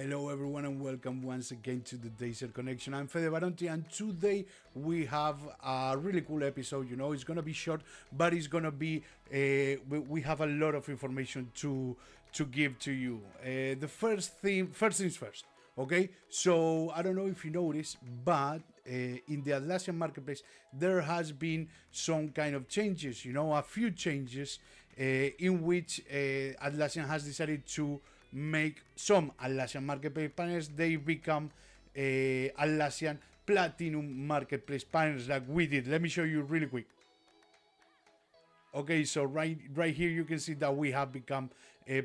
Hello everyone and welcome once again to the Deiser Connection. I'm Fede Baronti and today we have a really cool episode. You know, it's gonna be short, but it's gonna be we have a lot of information to give to you. The first things first. Okay, so I don't know if you noticed, but in the Atlassian Marketplace there has been some kind of changes. You know, a few changes in which Atlassian has decided to make some Atlassian Marketplace partners, they become Atlassian Platinum Marketplace partners like we did. Let me show you really quick. Okay, so right here you can see that we have become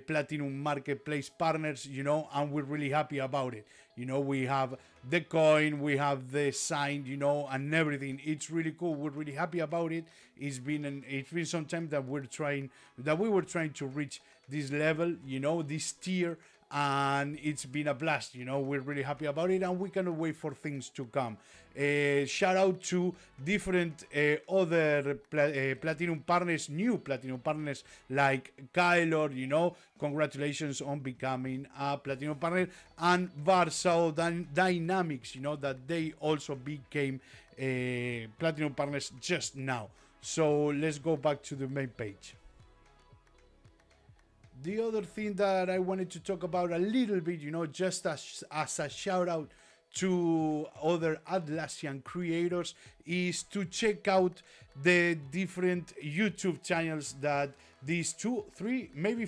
Platinum Marketplace partners, you know, and we're really happy about it. You know, we have the coin, we have the sign, you know, and everything. It's really cool. We're really happy about it. It's been some time that we were trying to reach this level, you know, this tier, and it's been a blast. You know, we're really happy about it and we cannot wait for things to come. Shout out to different other platinum partners, new platinum partners like Kylor, you know, congratulations on becoming a platinum partner, and Warsaw Dynamics, you know, that they also became platinum partners just now. So let's go back to the main page. The other thing that I wanted to talk about a little bit, you know, just as a shout out to other Atlassian creators, is to check out the different YouTube channels that these 2, 3, maybe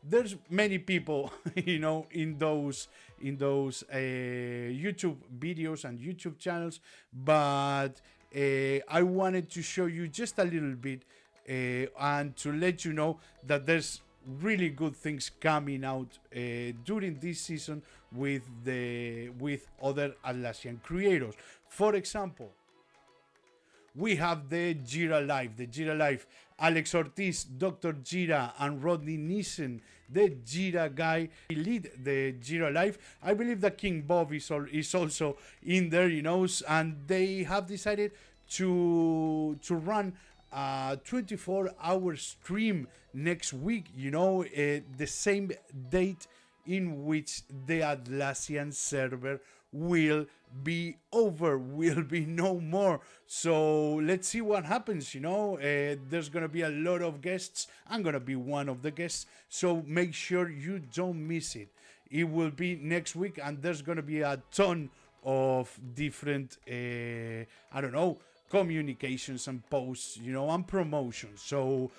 there's many people, you know, in those YouTube videos and YouTube channels, but I wanted to show you just a little bit and to let you know that there's really good things coming out during this season with other Atlassian creators. For example, we have the Jira Life, Alex Ortiz, Dr. Jira, and Rodney Nissen, the Jira guy, lead the Jira Life. I believe that King Bob is also in there, you know, and they have decided to run a 24-hour stream next week, you know, the same date in which the Atlassian server will be no more. So let's see what happens, you know. There's gonna be a lot of guests. I'm gonna be one of the guests, so make sure you don't miss it. It will be next week and there's gonna be a ton of different communications and posts, you know, and promotions. So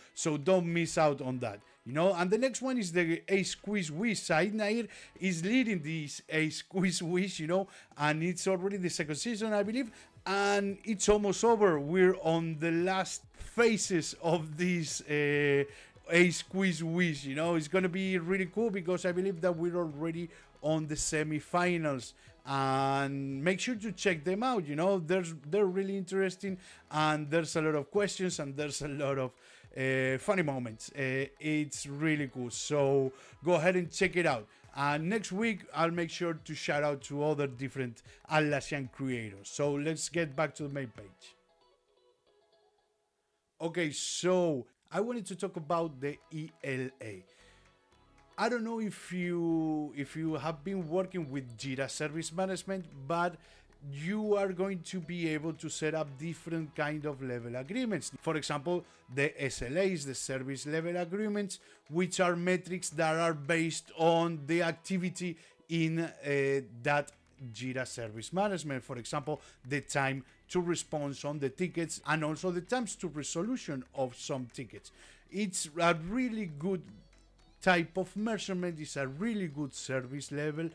don't miss out on that, you know. And the next one is the ACE Quiz Wiz. Said Nair is leading this ACE Quiz Wiz, you know, and it's already the second season, I believe, and it's almost over. We're on the last phases of this ACE Quiz Wiz, you know. It's gonna be really cool because I believe that we're already on the semi-finals, and make sure to check them out, you know. They're really interesting and there's a lot of questions and there's a lot of funny moments. It's really cool, so go ahead and check it out. And next week I'll make sure to shout out to other different Atlassian creators. So let's get back to the main page. Okay, so I wanted to talk about the ELA. I don't know if you have been working with Jira Service Management, but you are going to be able to set up different kind of level agreements. For example, the SLAs, the service level agreements, which are metrics that are based on the activity in that Jira Service Management. For example, the time to response on the tickets and also the times to resolution of some tickets. It's a really good type of measurement. Is a really good service level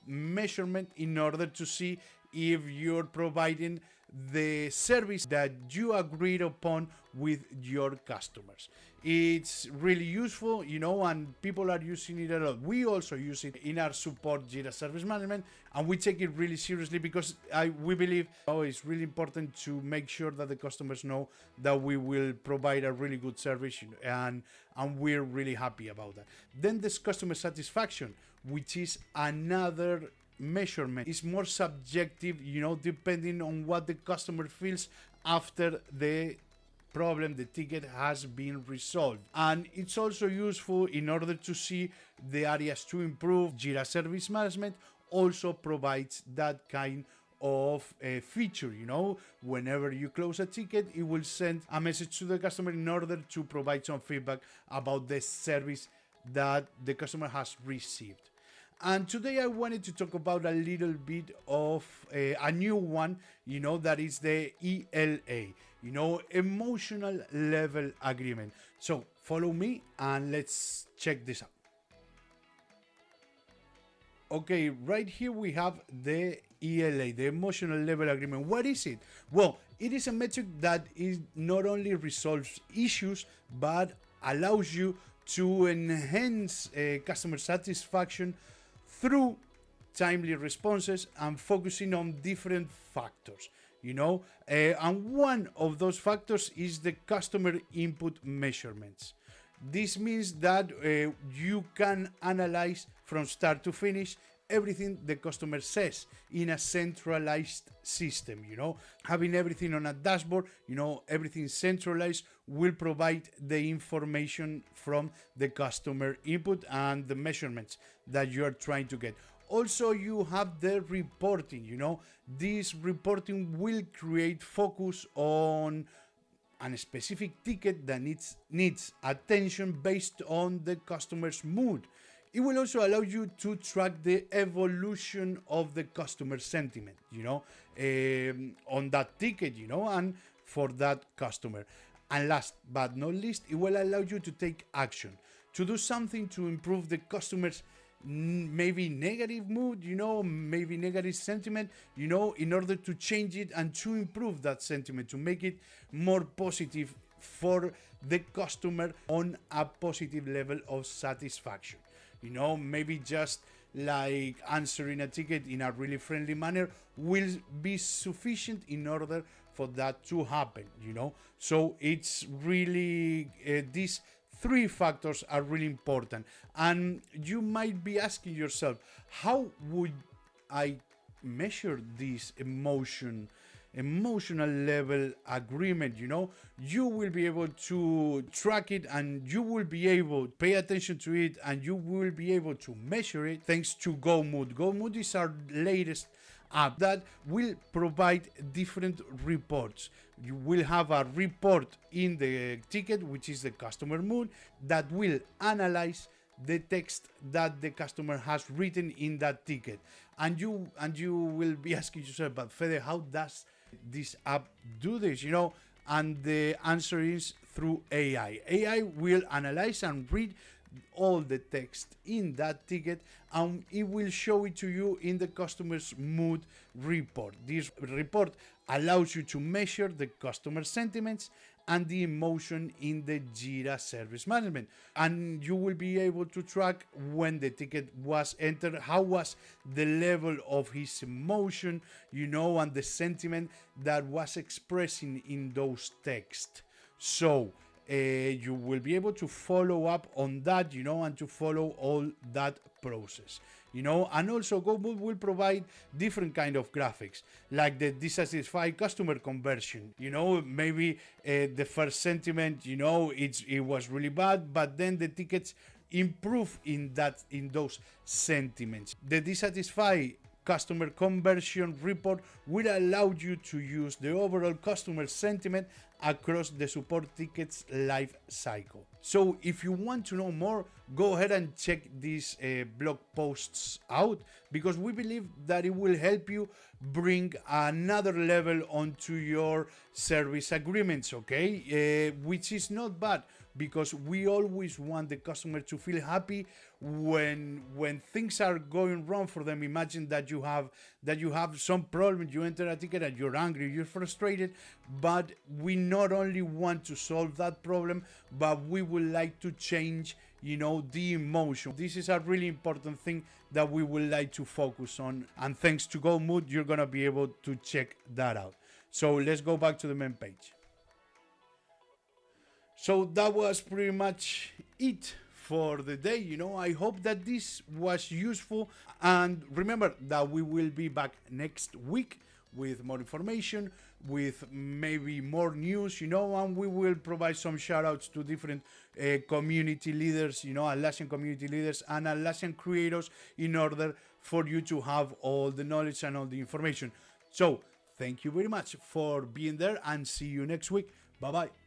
measurement in order to see if you're providing the service that you agreed upon with your customers. It's really useful, you know, and people are using it a lot. We also use it in our support Jira Service Management, and we take it really seriously because we believe it's really important to make sure that the customers know that we will provide a really good service, and we're really happy about that. Then there's customer satisfaction, which is another measurement. It's more subjective, you know, depending on what the customer feels after the problem, the ticket has been resolved. And it's also useful in order to see the areas to improve. Jira Service Management also provides that kind of a feature. Whenever you close a ticket, it will send a message to the customer in order to provide some feedback about the service that the customer has received. And today I wanted to talk about a little bit of a new one, that is the ELA, emotional level agreement. So follow me and let's check this out. Okay, right here we have the ELA, the emotional level agreement. What is it? Well, it is a metric that is not only resolves issues, but allows you to enhance customer satisfaction through timely responses and focusing on different factors, and one of those factors is the customer input measurements. This means that you can analyze from start to finish everything the customer says in a centralized system. Having everything on a dashboard, everything centralized will provide the information from the customer input and the measurements that you are trying to get. Also, you have the reporting. This reporting will create focus on a specific ticket that needs attention based on the customer's mood. It will also allow you to track the evolution of the customer sentiment, on that ticket, and for that customer. And last but not least, it will allow you to take action, to do something to improve the customer's maybe negative mood, maybe negative sentiment, in order to change it and to improve that sentiment, to make it more positive for the customer on a positive level of satisfaction. Maybe just like answering a ticket in a really friendly manner will be sufficient in order for that to happen, So it's really, these three factors are really important. And you might be asking yourself, how would I measure this emotional level agreement? You will be able to track it, and you will be able to pay attention to it, and you will be able to measure it thanks to GoMood. GoMood is our latest app that will provide different reports. You will have a report in the ticket, which is the customer mood, that will analyze the text that the customer has written in that ticket. And you will be asking yourself, but Fede, how does this app do this? And the answer is through AI. AI will analyze and read all the text in that ticket, and it will show it to you in the customer's mood report. This report allows you to measure the customer sentiments and the emotion in the Jira Service Management. And you will be able to track when the ticket was entered, how was the level of his emotion, and the sentiment that was expressing in those texts. So you will be able to follow up on that, and to follow all that process. And also GoMood will provide different kind of graphics, like the dissatisfied customer conversion. Maybe the first sentiment, it was really bad, but then the tickets improve in those sentiments. The dissatisfied customer conversion report will allow you to use the overall customer sentiment across the support tickets life cycle. So if you want to know more, go ahead and check these blog posts out, because we believe that it will help you bring another level onto your service agreements, okay? Which is not bad, because we always want the customer to feel happy when things are going wrong for them. Imagine that you have some problem, you enter a ticket and you're angry, you're frustrated, but we not only want to solve that problem, but we would like to change the emotion. This is a really important thing that we would like to focus on, and thanks to GoMood, you're gonna be able to check that out. So let's go back to the main page. So that was pretty much it for the day. I hope that this was useful, and remember that we will be back next week with more information, with maybe more news, and we will provide some shout outs to different community leaders, Atlassian community leaders and Atlassian creators, in order for you to have all the knowledge and all the information. So thank you very much for being there, and see you next week. Bye bye.